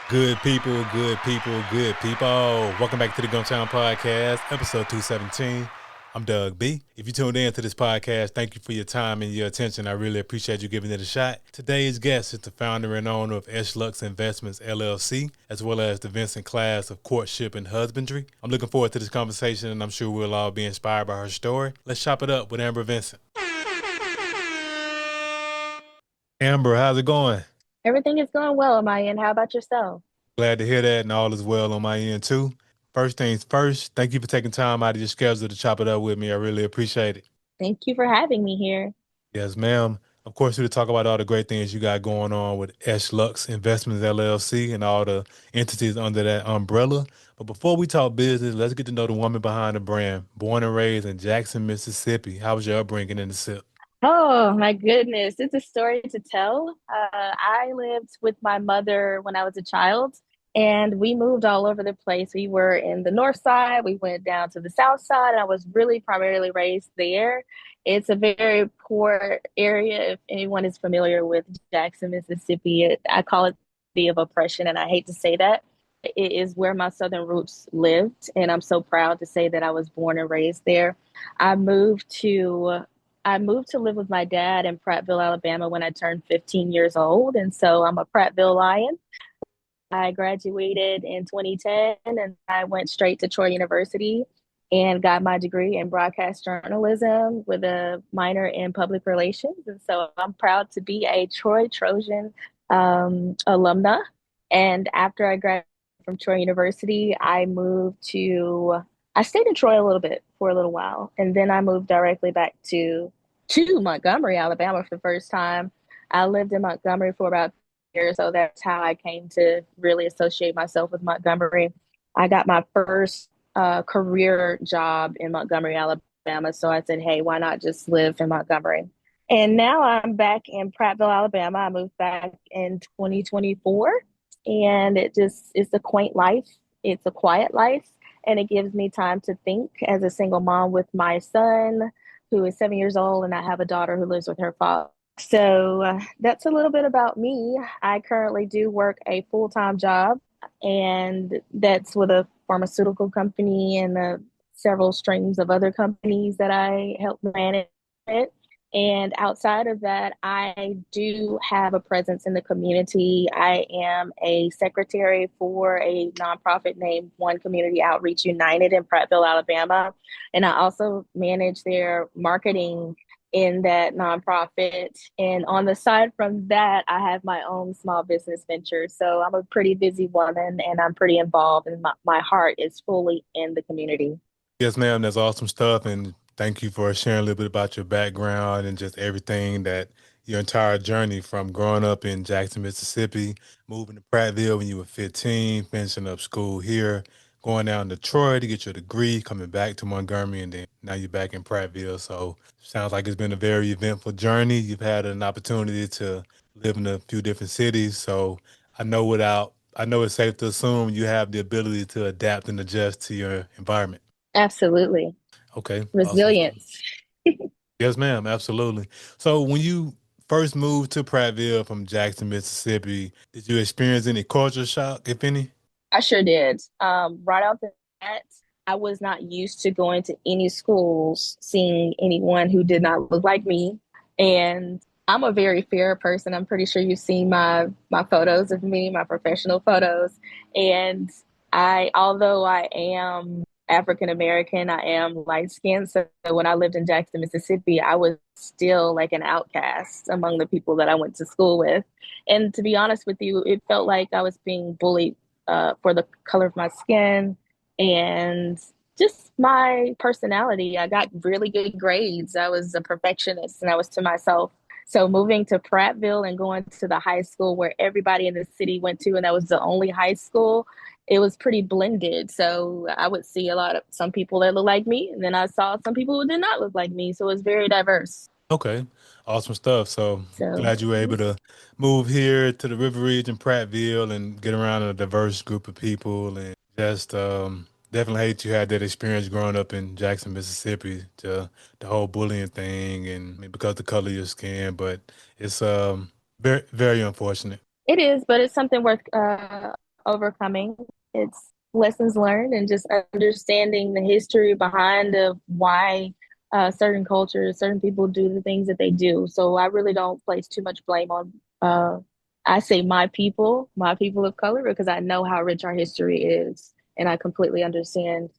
Good people, good people, good people. Welcome back to the Gumtown Podcast, episode 217. I'm Doug B. If you tuned in to this podcast, thank you for your time and your attention. I really appreciate you giving it a shot. Today's guest is the founder and owner of Esh Luxe Investments, LLC, as well as the Vincent class of courtship and husbandry. I'm looking forward to this conversation, and I'm sure we'll all be inspired by her story. Let's chop it up with Amber Vincent. Amber, how's it going? Everything is going well on my end. How about yourself? Glad to hear that, and all is well on my end too. First things first, thank you for taking time out of your schedule to chop it up with me. I really appreciate it. Thank you for having me here. Yes, ma'am. Of course, we to talk about all the great things you got going on with Esh Lux Investments LLC and all the entities under that umbrella. But before we talk business, let's get to know the woman behind the brand. Born and raised in Jackson, Mississippi. How was your upbringing in the SIP? Oh my goodness, it's a story to tell. I lived with my mother when I was a child, and we moved all over the place. We were in the north side, we went down to the south side, and I was really primarily raised there. It's a very poor area. If anyone is familiar with Jackson, Mississippi, I call it the of oppression, and I hate to say that. It is where my southern roots lived, and I'm so proud to say that I was born and raised there. I moved to I moved to live with my dad in Prattville, Alabama when I turned 15 years old. And so I'm a Prattville Lion. I graduated in 2010 and I went straight to Troy University and got my degree in broadcast journalism with a minor in public relations. And so I'm proud to be a Troy Trojan alumna. And after I graduated from Troy University, I stayed in Troy a little bit for a little while. And then I moved directly back to Montgomery, Alabama for the first time. I lived in Montgomery for about years, so that's how I came to really associate myself with Montgomery. I got my first career job in Montgomery, Alabama, so I said, "Hey, why not just live in Montgomery?" And now I'm back in Prattville, Alabama. I moved back in 2024, and it's a quaint life. It's a quiet life, and it gives me time to think as a single mom with my son who is 7 years old, and I have a daughter who lives with her father. So that's a little bit about me. I currently do work a full time job, and that's with a pharmaceutical company and several streams of other companies that I help manage. And outside of that, I do have a presence in the community. I am a secretary for a nonprofit named One Community Outreach United in Prattville, Alabama. And I also manage their marketing in that nonprofit. And on the side from that, I have my own small business venture. So I'm a pretty busy woman and I'm pretty involved, and my heart is fully in the community. Yes, ma'am. That's awesome stuff. And thank you for sharing a little bit about your background and just everything that your entire journey from growing up in Jackson, Mississippi, moving to Prattville when you were 15, finishing up school here, going down to Troy to get your degree, coming back to Montgomery, and then now you're back in Prattville. So sounds like it's been a very eventful journey. You've had an opportunity to live in a few different cities. So I know it's safe to assume you have the ability to adapt and adjust to your environment. Absolutely. Okay, awesome stuff. Resilience. Yes, ma'am, absolutely. So when you first moved to Prattville from Jackson, Mississippi, did you experience any culture shock, if any? I sure did. Right off the bat, I was not used to going to any schools, seeing anyone who did not look like me. And I'm a very fair person. I'm pretty sure you've seen my photos of me, my professional photos. And although I am African American, I am light skinned. So when I lived in Jackson, Mississippi, I was still like an outcast among the people that I went to school with. And to be honest with you, it felt like I was being bullied for the color of my skin and just my personality. I got really good grades. I was a perfectionist and I was to myself. So moving to Prattville and going to the high school where everybody in the city went to, and that was the only high school, it was pretty blended. So I would see a lot of some people that look like me, and then I saw some people who did not look like me. So it was very diverse. Okay, awesome stuff. So So glad you were able to move here to the River Region, Prattville, and get around a diverse group of people. And just definitely hate you had that experience growing up in Jackson, Mississippi, the whole bullying thing, and I mean, because of the color of your skin. But it's very very unfortunate. it is, but it's something worth overcoming. It's lessons learned and just understanding the history behind of why certain cultures, certain people do the things that they do. So I really don't place too much blame on uh, I say my people of color, because I know how rich our history is, and I completely understand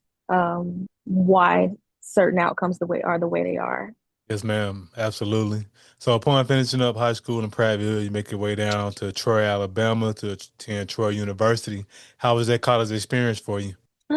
why certain outcomes the way they are. Yes, ma'am. Absolutely. So upon finishing up high school in Prattville, you make your way down to Troy, Alabama to attend Troy University. How was that college experience for you?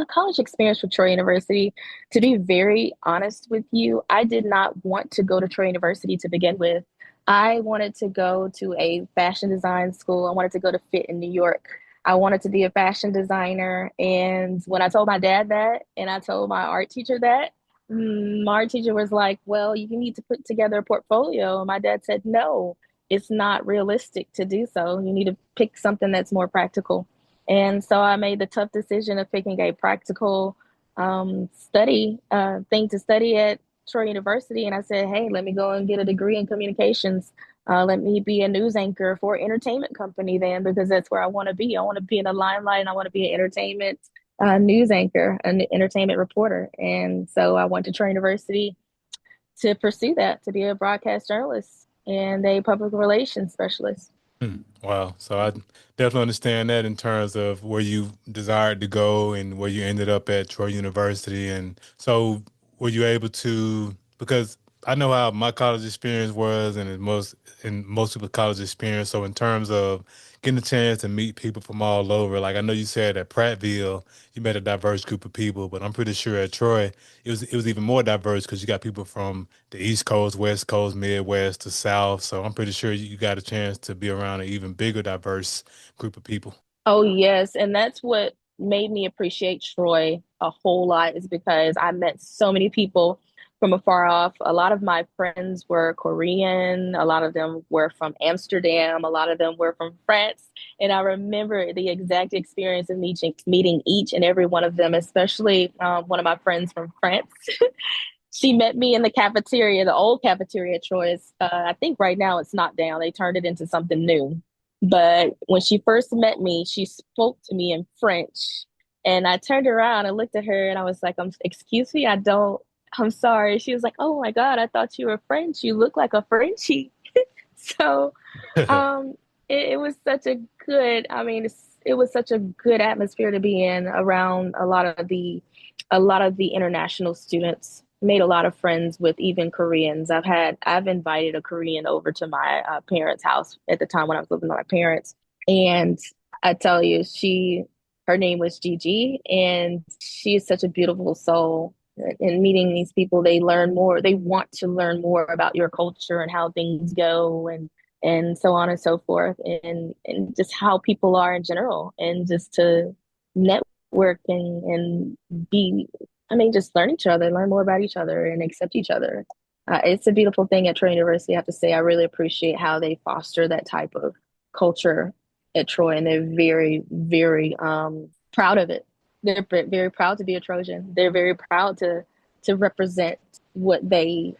College experience for Troy University. To be very honest with you, I did not want to go to Troy University to begin with. I wanted to go to a fashion design school. I wanted to go to Fit in New York. I wanted to be a fashion designer. And when I told my dad that, and I told my art teacher that, my art teacher was like, "Well, you need to put together a portfolio." And my dad said, "No, it's not realistic to do so. You need to pick something that's more practical." And so I made the tough decision of picking a practical thing to study at Troy University. And I said, hey, let me go and get a degree in communications. Let me be a news anchor for an entertainment company then, because that's where I want to be. I want to be in the limelight and I want to be an entertainment news anchor, an entertainment reporter. And so I went to Troy University to pursue that, to be a broadcast journalist and a public relations specialist. Wow. So I definitely understand that in terms of where you desired to go and where you ended up at Troy University. And so were you able to, because I know how my college experience was and most people's college experience. So in terms of getting a chance to meet people from all over, like I know you said at Prattville, you met a diverse group of people, but I'm pretty sure at Troy, it was even more diverse because you got people from the East Coast, West Coast, Midwest to South. So I'm pretty sure you got a chance to be around an even bigger, diverse group of people. Oh, yes. And that's what made me appreciate Troy a whole lot, is because I met so many people from afar off. A lot of my friends were Korean, a lot of them were from Amsterdam, a lot of them were from France. And I remember the exact experience of meeting each and every one of them, especially one of my friends from France. She met me in the cafeteria, the old cafeteria at Troy's. I think right now it's not down. They turned it into something new. But when she first met me, she spoke to me in French. And I turned around and looked at her and I was like, excuse me, I'm sorry. She was like, oh my God, I thought you were French. You look like a Frenchie. So um, it was such a good, I mean, it was such a good atmosphere to be in around a lot of the international students. Made a lot of friends with even Koreans. I've invited a Korean over to my parents' house at the time when I was living with my parents, and I tell you, her name was Gigi, and she is such a beautiful soul. And meeting these people, they learn more. They want to learn more about your culture and how things go, and so on and so forth, and just how people are in general, and just to network and be, I mean, just learn each other, learn more about each other, and accept each other. It's a beautiful thing at Troy University. I have to say, I really appreciate how they foster that type of culture at Troy, and they're very, very proud of it. They're very proud to be a Trojan. They're very proud to represent what they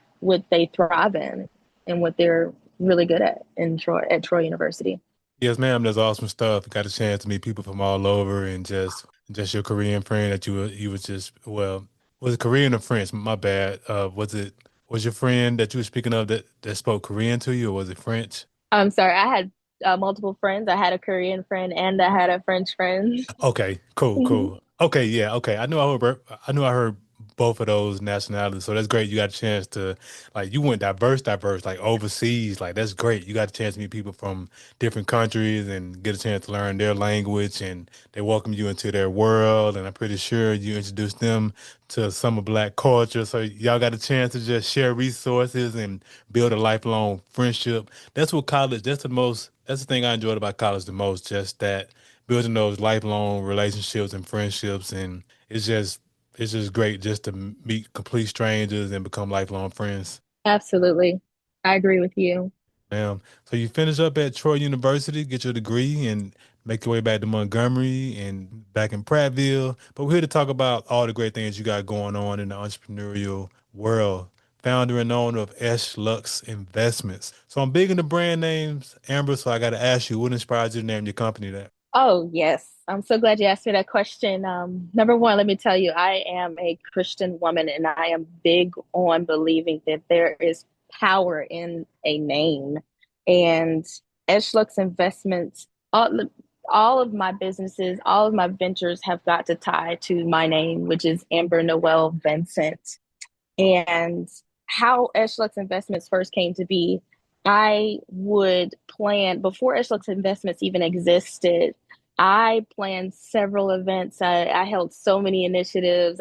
thrive in and what they're really good at Troy University. Yes, ma'am. That's awesome stuff. Got a chance to meet people from all over, and just your Korean friend that you were just well, was it Korean or French? My bad. Was your friend that you were speaking of that spoke Korean to you, or was it French? I'm sorry, I had multiple friends. I had a Korean friend and I had a French friend. Okay, cool, cool. Okay, yeah, okay. I knew I heard both of those nationalities. So that's great. You got a chance to like you went diverse, like overseas. Like that's great. You got a chance to meet people from different countries and get a chance to learn their language and they welcome you into their world. And I'm pretty sure you introduced them to some of Black culture. So y'all got a chance to just share resources and build a lifelong friendship. That's the thing I enjoyed about college the most, just that building those lifelong relationships and friendships and it's just great just to meet complete strangers and become lifelong friends. Absolutely. I agree with you. So you finish up at Troy University, get your degree, and make your way back to Montgomery and back in Prattville. But we're here to talk about all the great things you got going on in the entrepreneurial world. Founder and owner of Esh Luxe Investments. So I'm big into brand names, Amber. So I got to ask you, what inspired you to name your company that? Oh, yes. I'm so glad you asked me that question. Number one, let me tell you, I am a Christian woman and I am big on believing that there is power in a name. And Esh Luxe Investments, all of my businesses, all of my ventures have got to tie to my name, which is Amber Noel Vincent. And how Esh Luxe Investments first came to be, I would plan before Esh Luxe Investments even existed. I planned several events. I held so many initiatives.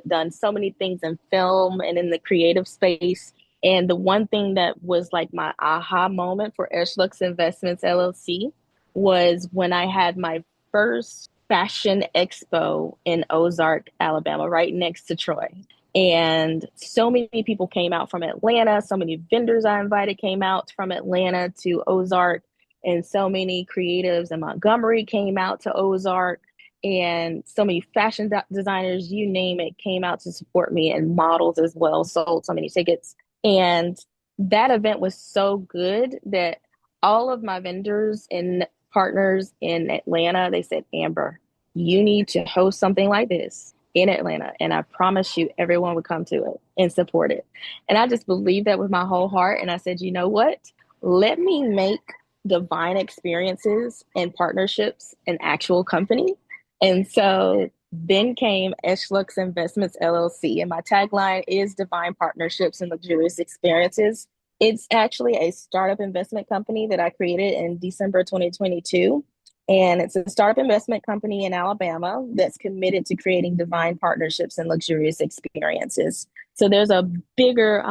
Done so many things in film and in the creative space. And the one thing that was like my aha moment for Esh Luxe Investments LLC was when I had my first fashion expo in Ozark, Alabama, right next to Troy. And so many people came out from Atlanta. So many vendors I invited came out from Atlanta to Ozark. And so many creatives in Montgomery came out to Ozark. And so many fashion designers, you name it, came out to support me, and models as well sold so many tickets. And that event was so good that all of my vendors and partners in Atlanta, they said, Amber, you need to host something like this in Atlanta. And I promise you, everyone would come to it and support it. And I just believed that with my whole heart. And I said, you know what? Let me make divine experiences and partnerships an actual company. And so then came Esh Luxe Investments LLC. And my tagline is Divine Partnerships and Luxurious Experiences. It's actually a startup investment company that I created in December 2022. And it's a startup investment company in Alabama that's committed to creating divine partnerships and luxurious experiences. So there's a bigger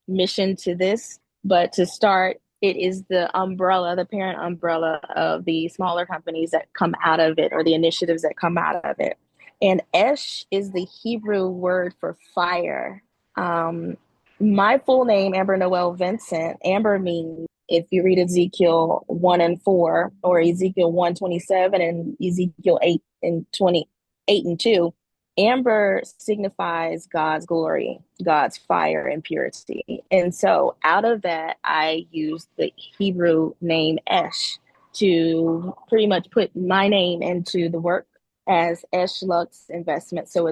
mission to this, but to start, it is the umbrella, the parent umbrella of the smaller companies that come out of it or the initiatives that come out of it. And Esh is the Hebrew word for fire. Um, my full name, Amber Noel Vincent, Amber means, if you read Ezekiel 1 and 4, or Ezekiel 1:27 and Ezekiel 8 and 28 and 2, amber signifies God's glory, God's fire and purity. And so out of that, I used the Hebrew name Esh to pretty much put my name into the work as Esh Lux Investment. So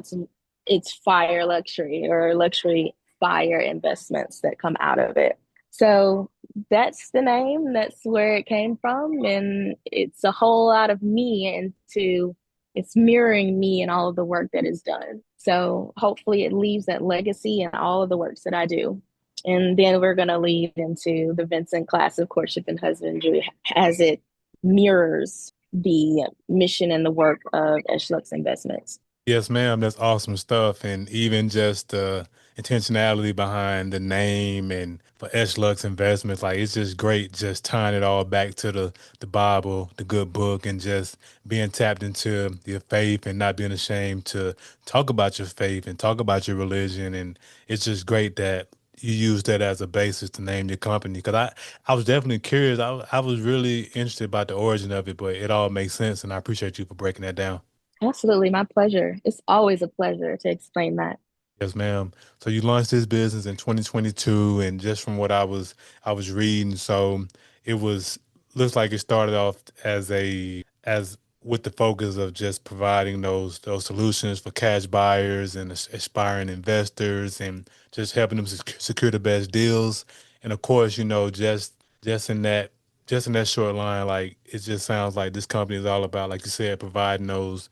it's fire luxury, or luxury fire investments that come out of it. So that's the name. That's where it came from. And it's a whole lot of me into it's mirroring me and all of the work that is done. So hopefully it leaves that legacy in all of the works that I do. And then we're going to lead into the Vincent class of courtship and husbandry as it mirrors the mission and the work of Esh Lux Investments. Yes, ma'am. That's awesome stuff. And even just the intentionality behind the name and for Esh Lux Investments, like it's just great just tying it all back to the Bible, the good book, and just being tapped into your faith and not being ashamed to talk about your faith and talk about your religion. And it's just great that you use that as a basis to name your company. Because I was definitely curious. I was really interested about the origin of it, but it all makes sense. And I appreciate you for breaking that down. Absolutely, my pleasure. It's always a pleasure to explain that. Yes, ma'am. So you launched this business in 2022, and just from what I was reading, so it was looks like it started off as with the focus of just providing those solutions for cash buyers and aspiring investors, and just helping them secure the best deals. And of course, just in that just in that short line, like it just sounds like this company is all about, like you said, providing those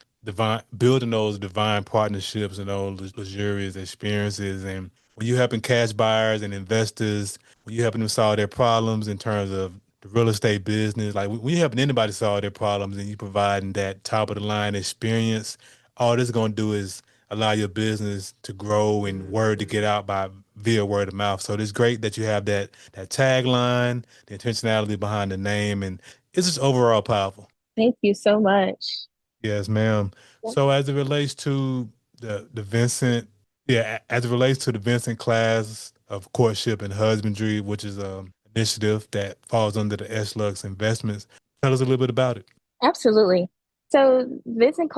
building those divine partnerships and those luxurious experiences. And when you helping cash buyers and investors, when you helping them solve their problems in terms of the real estate business, like when you helping anybody solve their problems and you providing that top of the line experience, all this gonna do is allow your business to grow and word to get out by via word of mouth. So it's great that you have that tagline, the intentionality behind the name, and it's just overall powerful. Thank you so much. Yes, ma'am. So as it relates to the Vincent, yeah, as it relates to the Vincent class of courtship and husbandry, which is a initiative that falls under the Esh Lux Investments, tell us a little bit about it. Absolutely. So the Vincent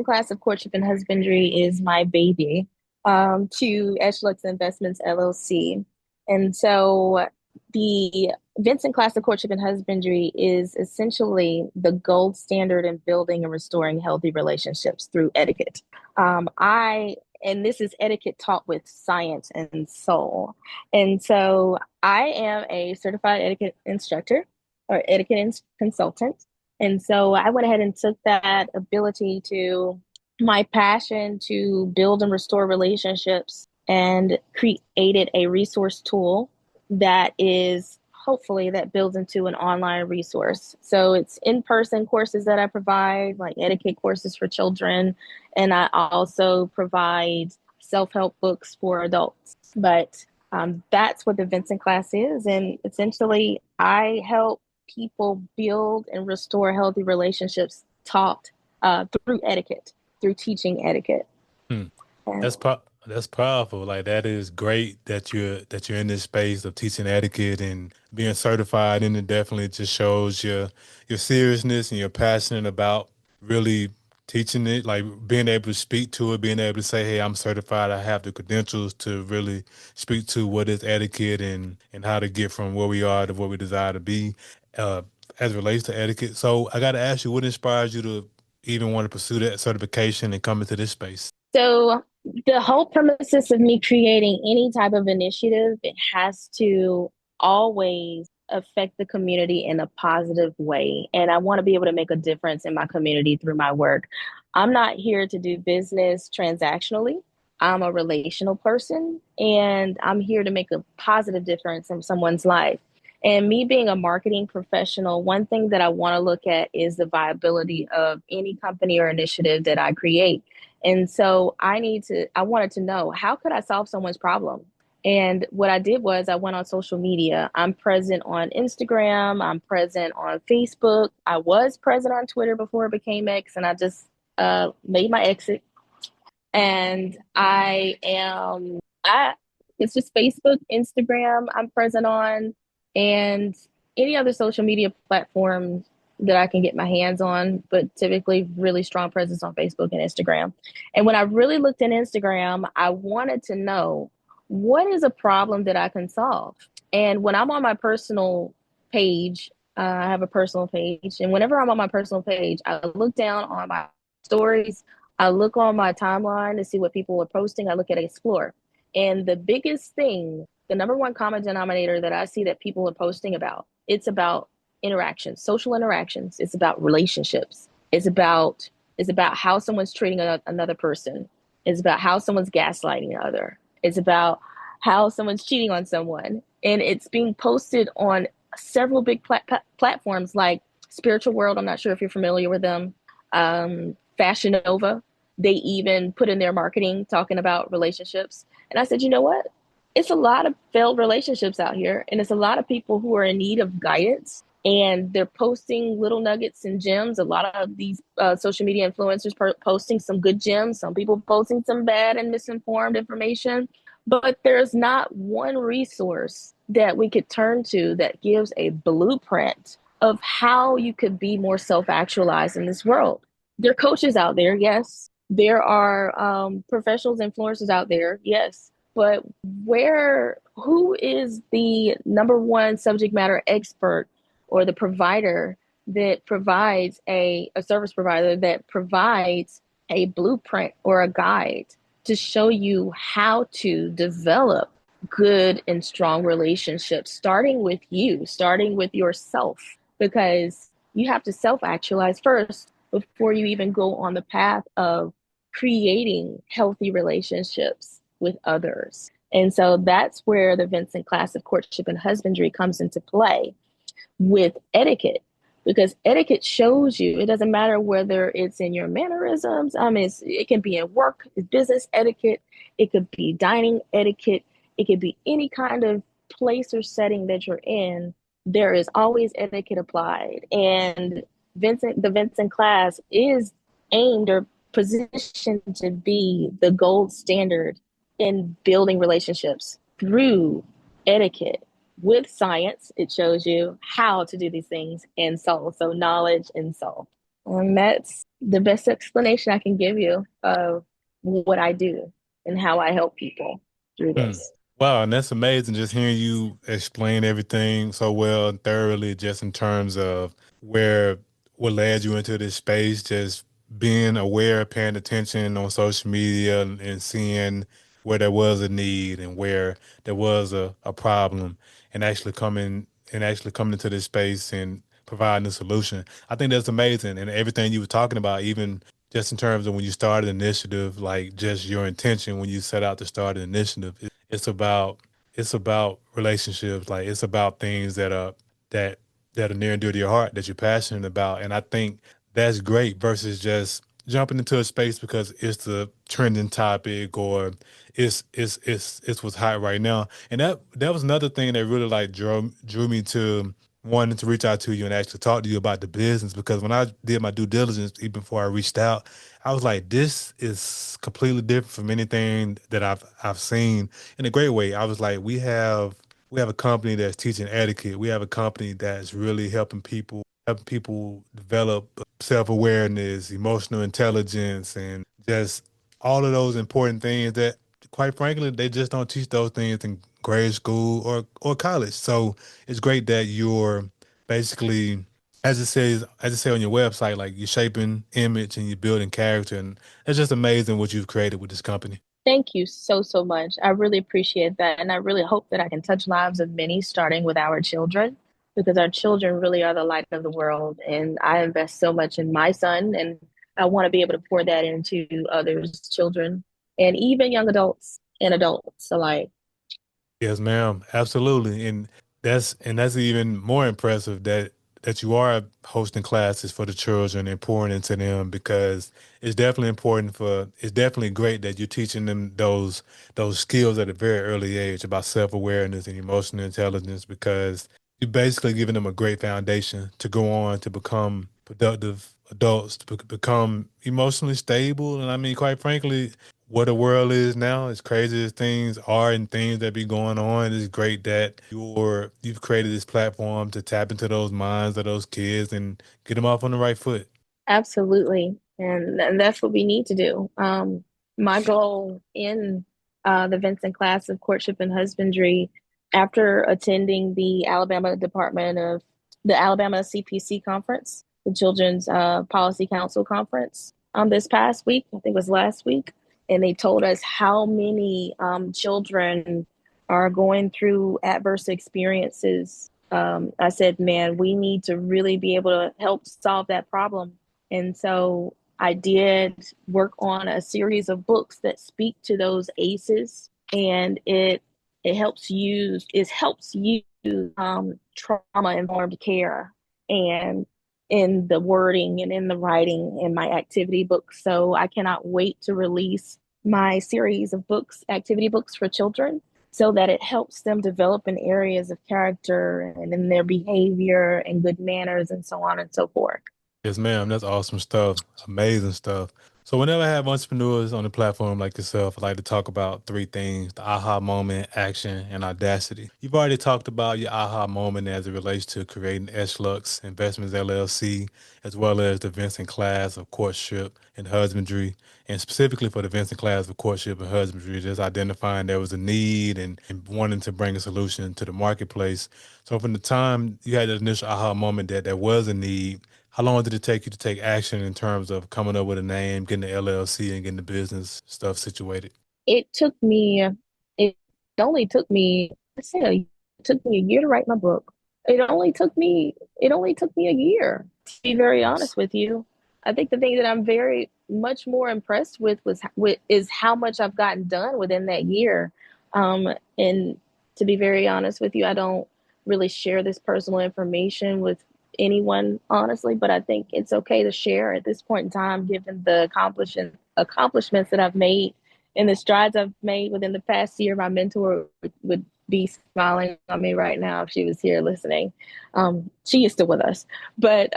class of courtship and husbandry is my baby to Esh Lux Investments LLC. And so The Vincent class of courtship and husbandry is essentially the gold standard in building and restoring healthy relationships through etiquette. I and this is etiquette taught with science and soul. And so I am a certified etiquette instructor or consultant. And so I went ahead and took that ability to my passion to build and restore relationships and created a resource tool that is hopefully that builds into an online resource. So it's in-person courses that I provide, like etiquette courses for children, and I also provide self-help books for adults. But that's what the Vincent class is, and essentially, I help people build and restore healthy relationships taught through etiquette, through teaching etiquette. Hmm. And That's powerful. Like that is great that you're in this space of teaching etiquette and being certified, and it definitely just shows your seriousness and you're passionate about really teaching it, like being able to speak to it, being able to say, "Hey, I'm certified. I have the credentials to really speak to what is etiquette and how to get from where we are to where we desire to be." Uh, as it relates to etiquette, so I got to ask you, what inspires you to even want to pursue that certification and come into this space? so the whole premises of me creating any type of initiative, it has to always affect the community in a positive way. And I want to be able to make a difference in my community through my work. I'm not here to do business transactionally. I'm a relational person and I'm here to make a positive difference in someone's life. And me being a marketing professional, one thing that I want to look at is the viability of any company or initiative that I create. And so I wanted to know how could I solve someone's problem? And what I did was I went on social media. I'm present on Instagram. I'm present on Facebook. I was present on Twitter before it became X, and I just made my exit. And I, it's just Facebook, Instagram, I'm present on, and any other social media platform that I can get my hands on, but typically really strong presence on Facebook and Instagram. And when I really looked in Instagram, I wanted to know what is a problem that I can solve. And when I'm on my personal page, I have a personal page, and whenever I'm on my personal page, I look down on my stories, I look on my timeline to see what people are posting. I look at Explore. And the biggest thing, the number one common denominator that I see that people are posting about, it's about interactions, social interactions. It's about relationships. It's about how someone's treating another person. It's about how someone's gaslighting another. It's about how someone's cheating on someone. And it's being posted on several big platforms like Spiritual World. I'm not sure if you're familiar with them. Fashion Nova, they even put in their marketing talking about relationships. And I said, you know what? It's a lot of failed relationships out here, and it's a lot of people who are in need of guidance. And they're posting little nuggets and gems. A lot of these social media influencers posting some good gems, some people posting some bad and misinformed information. But there's not one resource that we could turn to that gives a blueprint of how you could be more self actualized in this world. There are coaches out there, yes. There are professionals, influencers out there, yes. But who is the number one subject matter expert or the provider that provides a service provider that provides a blueprint or a guide to show you how to develop good and strong relationships, starting with you, starting with yourself, because you have to self actualize first before you even go on the path of creating healthy relationships with others. And so that's where the Vincent class of courtship and husbandry comes into play with etiquette, because etiquette shows you it doesn't matter whether it's in your mannerisms. It can be in work, business etiquette, it could be dining etiquette, it could be any kind of place or setting that you're in. There is always etiquette applied, and the Vincent class is aimed or positioned to be the gold standard in building relationships through etiquette with science. It shows you how to do these things in soul. So knowledge and soul. And that's the best explanation I can give you of what I do and how I help people through Hmm. this. Wow, and that's amazing just hearing you explain everything so well and thoroughly, just in terms of where what led you into this space, just being aware, paying attention on social media and seeing where there was a need and where there was a problem and actually coming into this space and providing a solution. I think that's amazing. And everything you were talking about, even just in terms of when you started an initiative, like just your intention when you set out to start an initiative, it's about it's about relationships. Like it's about things that that are near and dear to your heart that you're passionate about. And I think that's great versus just jumping into a space because it's the trending topic or it's what's hot right now. And that was another thing that really like drew me to wanting to reach out to you and actually talk to you about the business because when I did my due diligence, even before I reached out, I was like, this is completely different from anything that I've seen in a great way. I was like, we have a company that's teaching etiquette. We have a company that's really helping people develop self-awareness, emotional intelligence, and just all of those important things that quite frankly, they just don't teach those things in grade school or college. So it's great that you're basically, as it says on your website, like you're shaping image and you're building character, and it's just amazing what you've created with this company. Thank you so, so much. I really appreciate that. And I really hope that I can touch lives of many, starting with our children, because our children really are the light of the world. And I invest so much in my son, and I want to be able to pour that into others' children and even young adults and adults alike. Yes, ma'am. Absolutely. And that's even more impressive that you are hosting classes for the children and pouring into them because it's definitely great that you're teaching them those skills at a very early age about self-awareness and emotional intelligence because you're basically giving them a great foundation to go on to become productive adults, to become emotionally stable. And I mean, quite frankly, what the world is now, as crazy as things are and things that be going on, it's great that you've created this platform to tap into those minds of those kids and get them off on the right foot. Absolutely. And that's what we need to do. My goal in the Vincent class of courtship and husbandry, after attending the Alabama CPC conference, the Children's Policy Council conference, this past week, I think it was last week, and they told us how many children are going through adverse experiences. I said, man, we need to really be able to help solve that problem, and so I did work on a series of books that speak to those ACEs, and it helps you trauma informed care, and in the wording and in the writing in my activity books. So I cannot wait to release my series of books, activity books for children, so that it helps them develop in areas of character and in their behavior and good manners and so on and so forth. Yes, ma'am. That's awesome stuff. Amazing stuff. So whenever I have entrepreneurs on the platform like yourself, I like to talk about three things: the aha moment, action, and audacity. You've already talked about your aha moment as it relates to creating Esh Luxe Investments LLC, as well as the Vincent class of courtship and husbandry. And specifically for the Vincent class of courtship and husbandry, just identifying there was a need and wanting to bring a solution to the marketplace. So from the time you had that initial aha moment that there was a need, how long did it take you to take action in terms of coming up with a name, getting the LLC, and getting the business stuff situated? It took me, it only took me, I say it took me a year to write my book. It only took me a year, to be very Yes. honest with you. I think the thing that I'm very much more impressed with is how much I've gotten done within that year. And to be very honest with you, I don't really share this personal information with anyone, honestly, but I think it's okay to share at this point in time, given the accomplishments that I've made and the strides I've made within the past year. My mentor would be smiling on me right now if she was here listening. She is still with us. But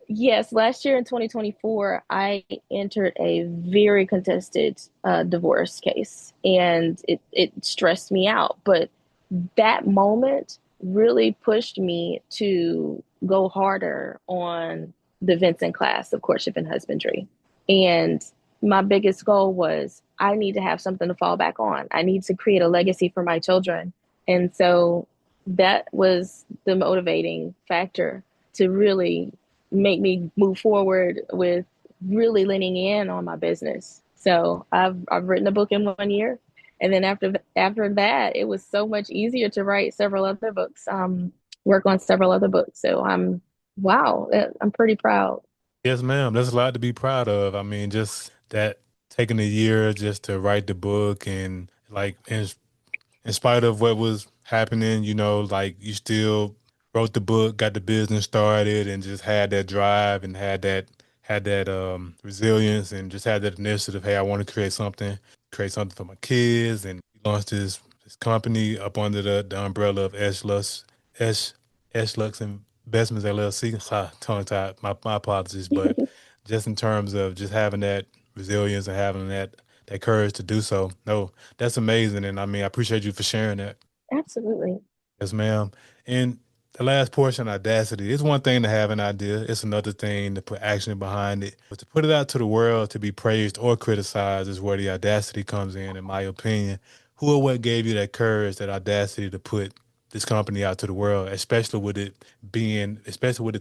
yes, last year in 2024, I entered a very contested divorce case, and it stressed me out. But that moment really pushed me to go harder on the Vincent class of courtship and husbandry. And my biggest goal was I need to have something to fall back on. I need to create a legacy for my children. And so that was the motivating factor to really make me move forward with really leaning in on my business. So I've written a book in 1 year, and then after that, it was so much easier to write several other books, work on several other books. So wow, I'm pretty proud. Yes, ma'am. That's a lot to be proud of. I mean, just that taking a year just to write the book and like in spite of what was happening, like you still wrote the book, got the business started, and just had that drive and had that resilience and just had that initiative. Hey, I want to create something for my kids, and we launched this company up under the umbrella of Esh Esh Luxe Investments LLC. Tongue tied. My apologies, but just in terms of just having that resilience and having that courage to do so. No, that's amazing. And I mean, I appreciate you for sharing that. Absolutely. Yes, ma'am. And the last portion, audacity. It's one thing to have an idea. It's another thing to put action behind it. But to put it out to the world to be praised or criticized is where the audacity comes in my opinion. Who or what gave you that courage, that audacity to put this company out to the world, especially with it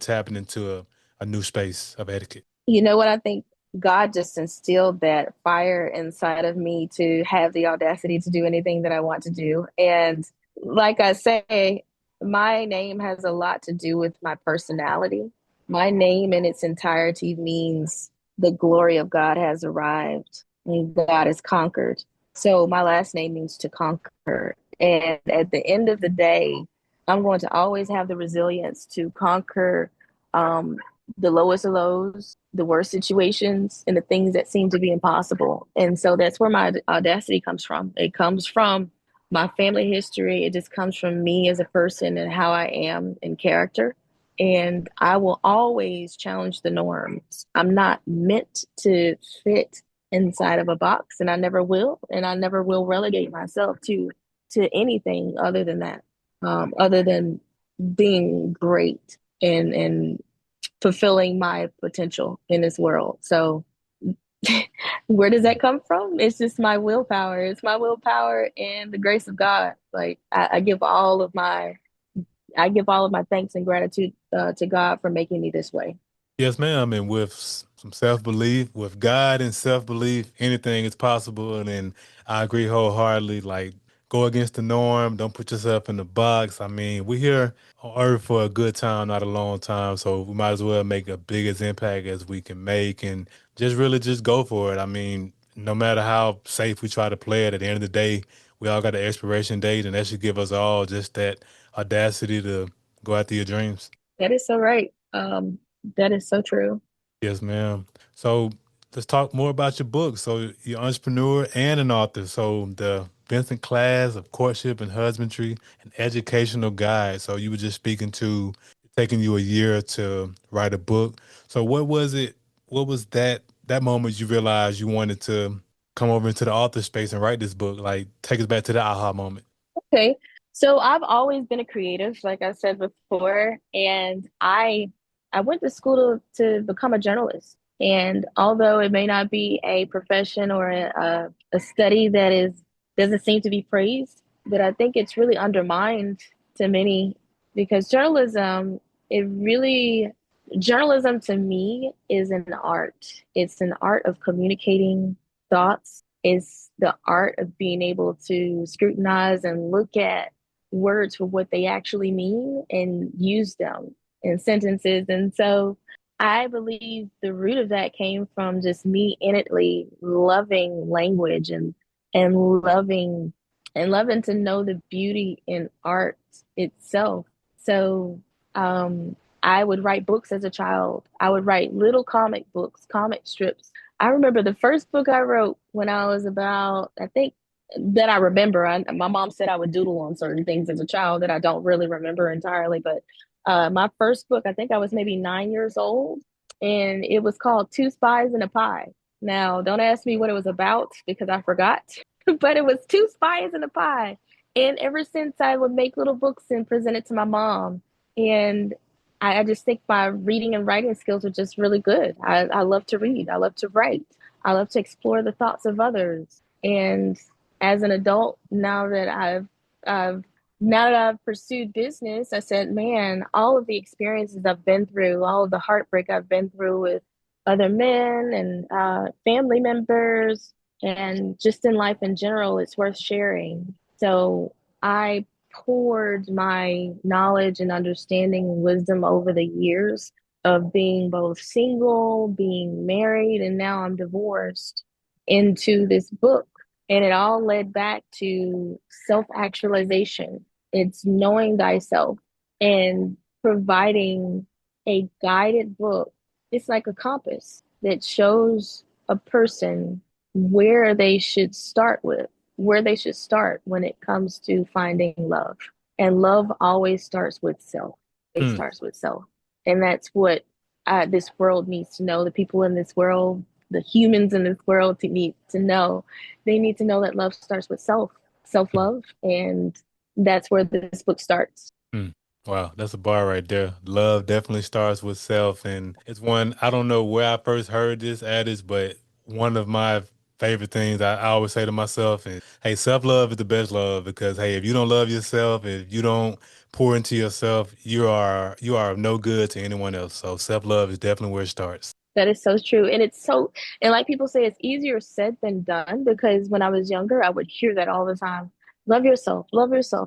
tapping into a new space of etiquette? You know what? I think God just instilled that fire inside of me to have the audacity to do anything that I want to do. And like I say, my name has a lot to do with my personality. My name in its entirety means the glory of God has arrived and God has conquered. So my last name means to conquer. And at the end of the day, I'm going to always have the resilience to conquer um, the lowest of lows, the worst situations, and the things that seem to be impossible. And so that's where my audacity comes from. It comes from my family history. It just comes from me as a person and how I am in character. And I will always challenge the norms. I'm not meant to fit inside of a box, and I never will. And I never will relegate myself to anything other than that, other than being great and fulfilling my potential in this world. So where does that come from? It's just my willpower. It's my willpower and the grace of God. Like I give all of my thanks and gratitude to God for making me this way. Yes, ma'am. And with some self belief, with God and self belief, anything is possible. And then I agree wholeheartedly. Like, go against the norm. Don't put yourself in the box. I mean, we're here on earth for a good time, not a long time. So we might as well make a biggest impact as we can make and just really just go for it. I mean, no matter how safe we try to play it, at the end of the day, we all got an expiration date, and that should give us all just that audacity to go after your dreams. That is so right. That is so true. Yes, ma'am. So let's talk more about your book. So you're an entrepreneur and an author. So the Vincent Class of Courtship and Husbandry, an educational guide. So you were just speaking to taking you a year to write a book. So what was it? What was that moment you realized you wanted to come over into the author space and write this book? Like take us back to the aha moment. Okay. So I've always been a creative, like I said before, and I went to school to become a journalist. And although it may not be a profession or a study that is doesn't seem to be praised, but I think it's really undermined to many because it really, journalism to me is an art. It's an art of communicating thoughts. It's the art of being able to scrutinize and look at words for what they actually mean and use them in sentences. And so I believe the root of that came from just me innately loving language and loving to know the beauty in art itself. So um I would write books as a child. I would write little comic books, comic strips. I remember the first book I wrote when I was about, I think that I remember. My mom said I would doodle on certain things as a child that I don't really remember entirely. But my first book, I think I was maybe 9 years old, and it was called Two Spies and a Pie. Now, don't ask me what it was about because I forgot, but it was Two Spies and a Pie. And ever since I would make little books and present it to my mom. And I just think my reading and writing skills are just really good. I love to read. I love to write. I love to explore the thoughts of others. And as an adult, I've now that I've pursued business, I said, man, all of the experiences I've been through, all of the heartbreak I've been through with other men and family members, and just in life in general, it's worth sharing. So I poured my knowledge and understanding and wisdom over the years of being both single, being married, and now I'm divorced into this book. And it all led back to self actualization. It's knowing thyself and providing a guided book. It's like a compass that shows a person where they should start with, where they should start when it comes to finding love. And love always starts with self. It Hmm. starts with self. And that's what this world needs to know. The people in this world, the humans in this world to need to know. They need to know that love starts with self, self love. And that's where this book starts. Mm. Wow, that's a bar right there. Love definitely starts with self, and it's one I don't know where I first heard this adage, but one of my favorite things I always say to myself is, "Hey, self-love is the best love because hey, if you don't love yourself, if you don't pour into yourself, you are of no good to anyone else. So self-love is definitely where it starts." That is so true. And it's so, and like people say, it's easier said than done because when I was younger, I would hear that all the time. Love yourself,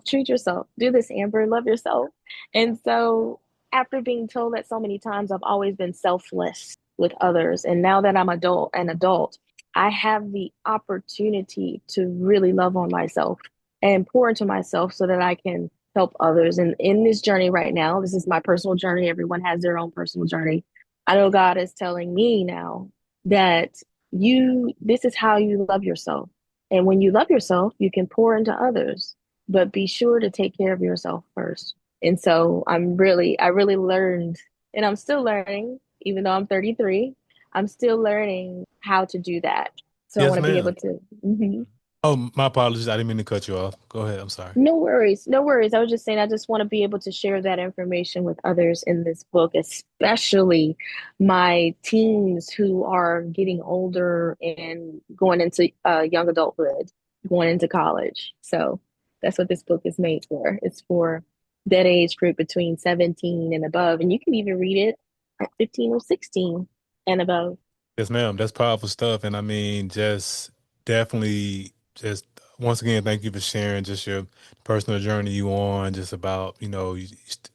treat yourself, do this, Amber, love yourself. And so after being told that so many times, I've always been selfless with others. And now that I'm an adult, I have the opportunity to really love on myself and pour into myself so that I can help others. And in this journey right now, this is my personal journey. Everyone has their own personal journey. I know God is telling me now that this is how you love yourself. And when you love yourself, you can pour into others, but be sure to take care of yourself first. And so I really learned, and I'm still learning, even though I'm 33, I'm still learning how to do that. So I Yes, want to be able ma'am. to, mhm. Oh, my apologies. I didn't mean to cut you off. Go ahead. I'm sorry. No worries. No worries. I was just saying, I just want to be able to share that information with others in this book, especially my teens who are getting older and going into young adulthood, going into college. So that's what this book is made for. It's for that age group between 17 and above. And you can even read it at 15 or 16 and above. Yes, ma'am. That's powerful stuff. And I mean, just definitely just once again, thank you for sharing just your personal journey you on, just about, you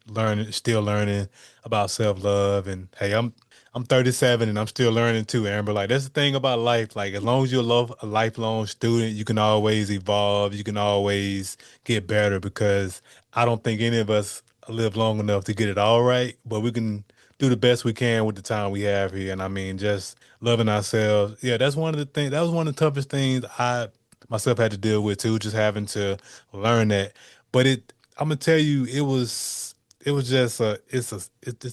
learning, still learning about self-love. And hey, I'm 37 and I'm still learning too, Amber. Like that's the thing about life. Like as long as you're a lifelong student, you can always evolve, you can always get better because I don't think any of us live long enough to get it all right, but we can do the best we can with the time we have here. And I mean, just loving ourselves. Yeah, that's one of the things. That was one of the toughest things I myself had to deal with too, just having to learn that. But I'm gonna tell you, it was just this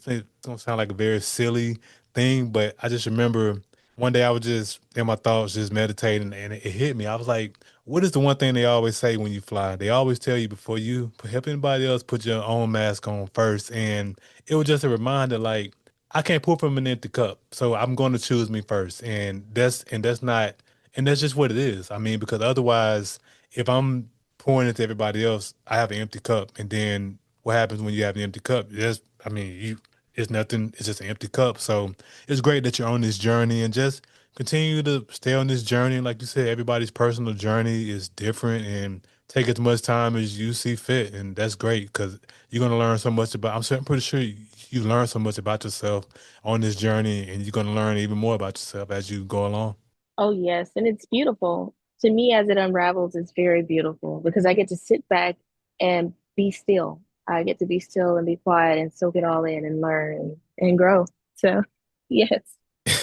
thing don't sound like a very silly thing, but I just remember one day I was just in my thoughts, just meditating, and it hit me. I was like, "What is the one thing they always say when you fly? They always tell you before you help anybody else, put your own mask on first." And it was just a reminder, like I can't pour from an empty cup, so I'm going to choose me first, and that's just what it is. I mean, because otherwise, if I'm pouring into everybody else, I have an empty cup, and then what happens when you have an empty cup? I mean, it's nothing. It's just an empty cup. So it's great that you're on this journey, and just continue to stay on this journey. Like you said, everybody's personal journey is different, and take as much time as you see fit, and that's great because you're gonna learn so much about. I'm pretty sure you learn so much about yourself on this journey, and you're gonna learn even more about yourself as you go along. Oh, yes. And it's beautiful. To me, as it unravels, it's very beautiful because I get to sit back and be still. I get to be still and be quiet and soak it all in and learn and grow. So, yes.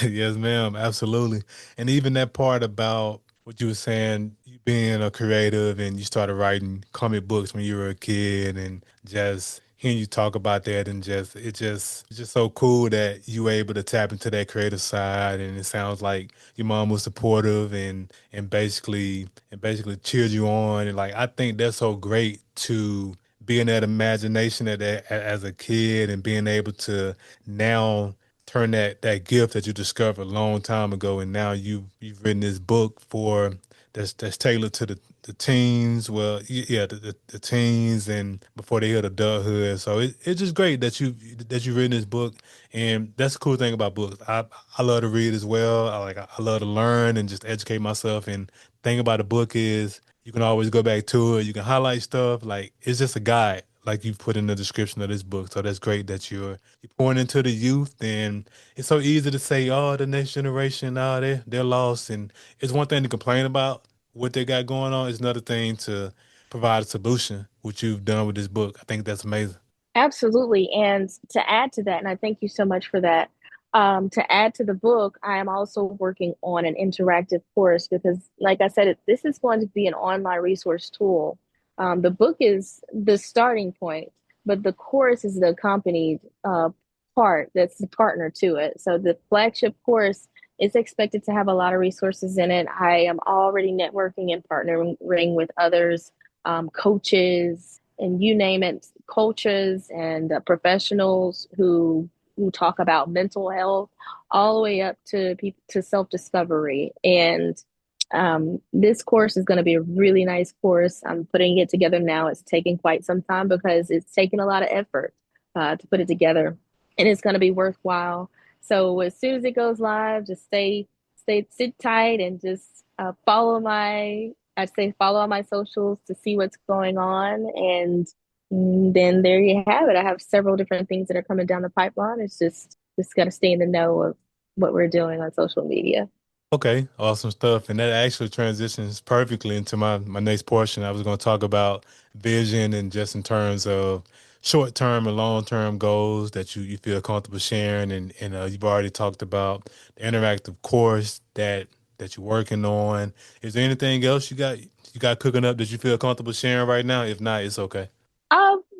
Yes, ma'am. Absolutely. And even that part about what you were saying, you being a creative and you started writing comic books when you were a kid and just hearing you talk about that and it's just so cool that you were able to tap into that creative side and it sounds like your mom was supportive and basically cheered you on and like I think that's so great to being that imagination as a kid and being able to now turn that gift that you discovered a long time ago, and now you've written this book for that's tailored to the teens. Well, yeah, the teens and before they hit adulthood. So it's just great that you've written this book, and that's the cool thing about books. I love to read as well. I love to learn and just educate myself. And thing about a book is you can always go back to it. You can highlight stuff. Like it's just a guide, like you put in the description of this book. So that's great that you're pouring into the youth. And it's so easy to say, oh, the next generation, oh, they're lost. And it's one thing to complain about what they got going on. It's another thing to provide a solution, which you've done with this book. I think that's amazing. Absolutely. And to add to that, and I thank you so much for that. To add to the book, I am also working on an interactive course because, like I said, this is going to be an online resource tool. The book is the starting point, but the course is the accompanied part that's the partner to it. So the flagship course is expected to have a lot of resources in it. I am already networking and partnering with others, coaches, and you name it, coaches and professionals who talk about mental health, all the way up to people to self discovery. And this course is going to be a really nice course. I'm putting it together now. It's taking quite some time because it's taken a lot of effort to put it together, and it's going to be worthwhile. So as soon as it goes live, just sit tight and just I'd say follow all my socials to see what's going on. And then there you have it. I have several different things that are coming down the pipeline. It's just got to stay in the know of what we're doing on social media. Okay, awesome stuff. And that actually transitions perfectly into my next portion. I was going to talk about vision and just in terms of short term and long term goals that you feel comfortable sharing. And you've already talked about the interactive course that you're working on. Is there anything else you got cooking up that you feel comfortable sharing right now? If not, it's okay.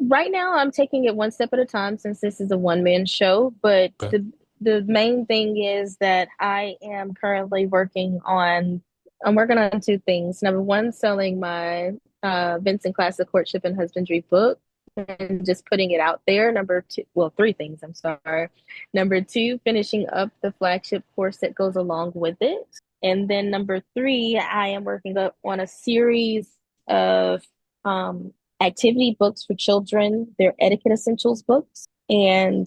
Right now, I'm taking it one step at a time since this is a one-man show. But Okay. the main thing is that I am currently working on. I'm working on two things. Number one, selling my Vincent Classic Courtship and Husbandry book and just putting it out there. Number two, well, three things. I'm sorry. Number two, finishing up the flagship course that goes along with it. And then number three, I am working up on a series of um, activity books for children. They're etiquette essentials books, and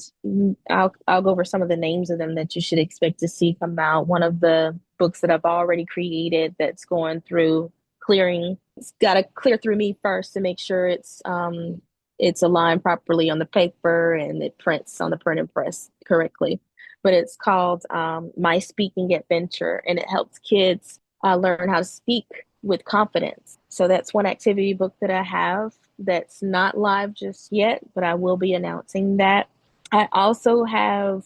I'll go over some of the names of them that you should expect to see come out. One of the books that I've already created that's going through clearing. It's got to clear through me first to make sure it's aligned properly on the paper and it prints on the printing press correctly. But it's called My Speaking Adventure, and it helps kids learn how to speak with confidence. So that's one activity book that I have that's not live just yet, but I will be announcing that. I also have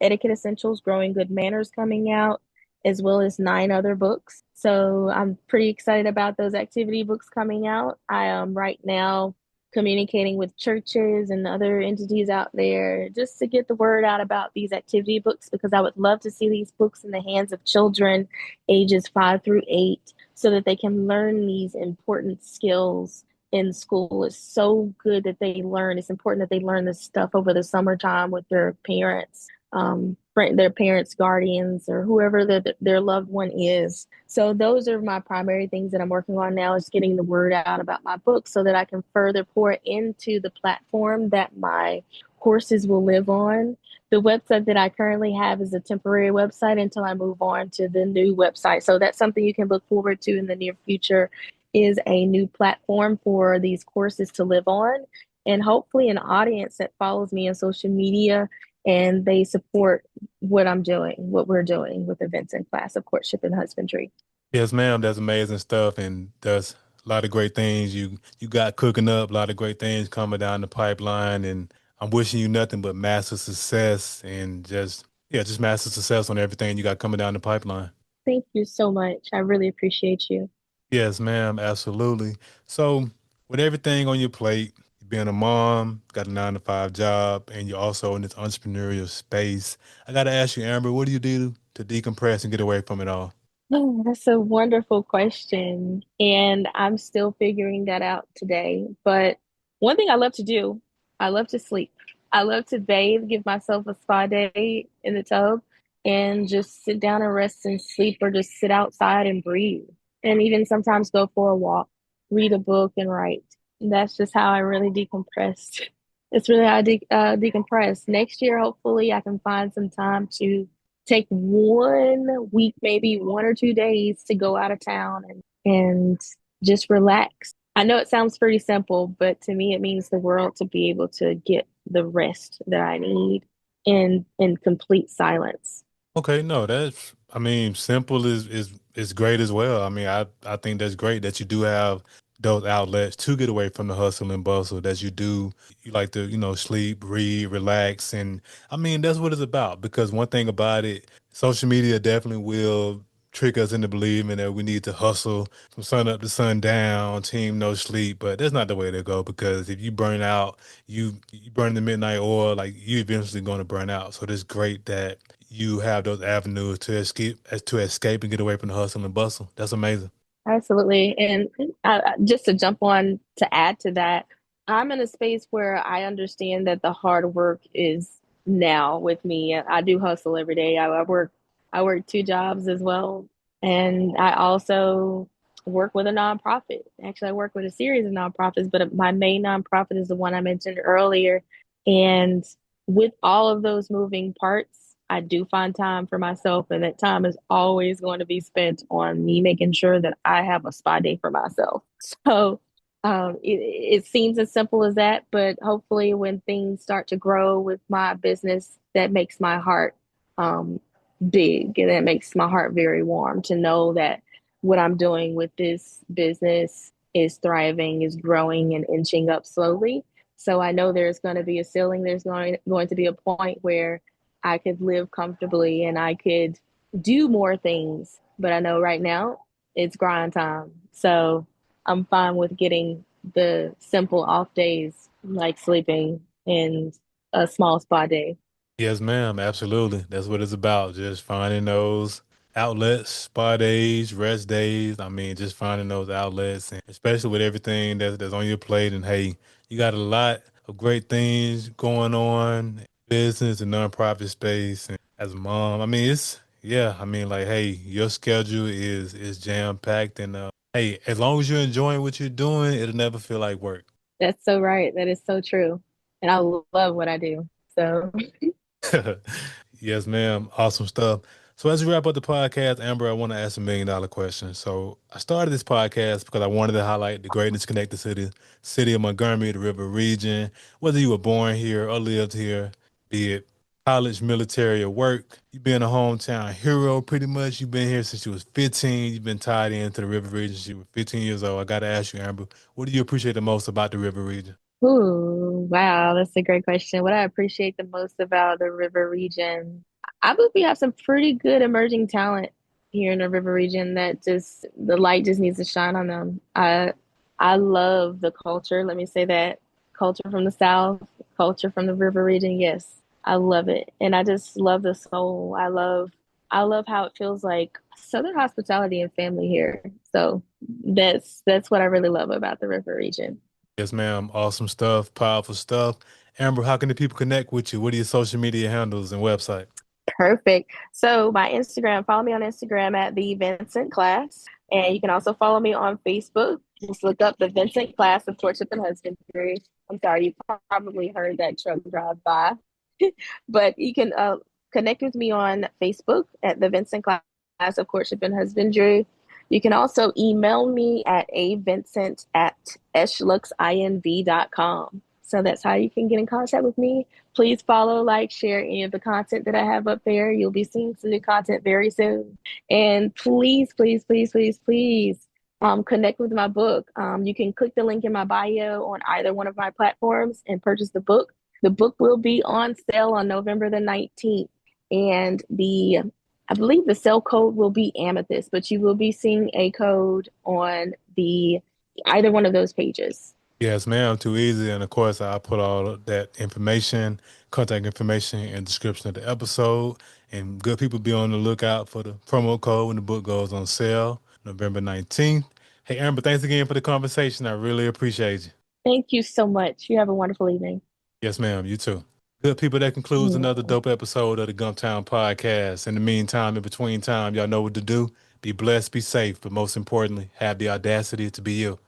Etiquette Essentials, Growing Good Manners coming out, as well as nine other books. So I'm pretty excited about those activity books coming out. I am right now communicating with churches and other entities out there just to get the word out about these activity books because I would love to see these books in the hands of children ages 5 through 8 so that they can learn these important skills in school. It's so good that they learn. It's important that they learn this stuff over the summertime with their parents, their parents, guardians, or whoever their loved one is. So those are my primary things that I'm working on now is getting the word out about my book so that I can further pour into the platform that my courses will live on. The website that I currently have is a temporary website until I move on to the new website. So that's something you can look forward to in the near future is a new platform for these courses to live on and hopefully an audience that follows me on social media and they support what I'm doing, what we're doing with events and class of courtship and husbandry. Yes, ma'am. That's amazing stuff, and there's a lot of great things you got cooking up. A lot of great things coming down the pipeline, and I'm wishing you nothing but massive success and just massive success on everything you got coming down the pipeline. Thank you so much. I really appreciate you. Yes, ma'am. Absolutely. So, with everything on your plate, being a mom, got a 9 to 5 job, and you're also in this entrepreneurial space, I gotta ask you, Amber, what do you do to decompress and get away from it all? Oh, that's a wonderful question. And I'm still figuring that out today. But One thing I love to do, I love to sleep. I love to bathe, give myself a spa day in the tub, and just sit down and rest and sleep, or just sit outside and breathe. And even sometimes go for a walk, read a book, and write. And that's just how I really decompress. It's really how I decompress. Next year, hopefully, I can find some time to take 1 week, maybe 1 or 2 days to go out of town and just relax. I know it sounds pretty simple, but to me, it means the world to be able to get the rest that I need in complete silence. Okay, no, that's I mean, simple is great as well. I mean, I think that's great that you do have those outlets to get away from the hustle and bustle that you like to, sleep, read, relax, and I mean, that's what it's about because one thing about it, social media definitely will trick us into believing that we need to hustle from sun up to sun down, team no sleep, but that's not the way to go because if you burn out, you burn the midnight oil, like you eventually going to burn out. So it's great that you have those avenues to escape and get away from the hustle and bustle. That's amazing. Absolutely. And just to jump on to add to that, I'm in a space where I understand that the hard work is now with me. I do hustle every day. I work two jobs as well. And I also work with a nonprofit. Actually, I work with a series of nonprofits, but my main nonprofit is the one I mentioned earlier. And with all of those moving parts, I do find time for myself, and that time is always going to be spent on me making sure that I have a spa day for myself. So it seems as simple as that, but hopefully, when things start to grow with my business, that makes my heart um, big, and that makes my heart very warm to know that what I'm doing with this business is thriving, is growing, and inching up slowly. So I know there's going to be a ceiling. There's going to be a point where I could live comfortably and I could do more things. But I know right now it's grind time. So I'm fine with getting the simple off days, like sleeping and a small spa day. Yes, ma'am. Absolutely. That's what it's about. Just finding those outlets, spa days, rest days. I mean, just finding those outlets, and especially with everything that's on your plate. And hey, you got a lot of great things going on, business and nonprofit space. And as a mom, I mean, it's yeah. I mean, like, hey, your schedule is jam packed, and hey, as long as you're enjoying what you're doing, it'll never feel like work. That's so right. That is so true. And I love what I do. So Yes, ma'am. Awesome stuff. So as we wrap up the podcast, Amber, I want to ask $1 million question. So I started this podcast because I wanted to highlight the greatness connected to the city of Montgomery, the river region. Whether you were born here or lived here, be it college, military, or work, you've been a hometown hero pretty much. You've been here since you was 15. You've been tied into the river region since you were 15 years old. I got to ask you, Amber, what do you appreciate the most about the river region? ooh, wow, that's a great question. What I appreciate the most about the river region, I believe we have some pretty good emerging talent here in the river region that just the light just needs to shine on them. I love the culture. Let me say that culture from the South, culture from the river region. Yes, I love it, and I just love the soul. I love how it feels like Southern hospitality and family here. So that's what I really love about the river region. Yes, ma'am. Awesome stuff. Powerful stuff. Amber, how can the people connect with you? What are your social media handles and website? Perfect. So my Instagram, follow me on Instagram at the Vincent Class. And you can also follow me on Facebook. Just look up the Vincent Class of Courtship and Husbandry. I'm sorry, you probably heard that truck drive by. But you can connect with me on Facebook at the Vincent Class of Courtship and Husbandry. You can also email me at avincent at eshluxeinv.com. So that's how you can get in contact with me. Please follow, like, share any of the content that I have up there. You'll be seeing some new content very soon. And please, please, please, please, please connect with my book. You can click the link in my bio on either one of my platforms and purchase the book. The book will be on sale on November the 19th. And I believe the sale code will be Amethyst, but you will be seeing a code on the either one of those pages. Yes, ma'am. Too easy. And of course, I'll put all of that information, contact information, and description of the episode. And good people be on the lookout for the promo code when the book goes on sale, November 19th. Hey, Amber, thanks again for the conversation. I really appreciate you. Thank you so much. You have a wonderful evening. Yes, ma'am. You too. Good people, that concludes another Mm. dope episode of the Gumptown Podcast. In the meantime, in between time, y'all know what to do. Be blessed, be safe, but most importantly, have the audacity to be you.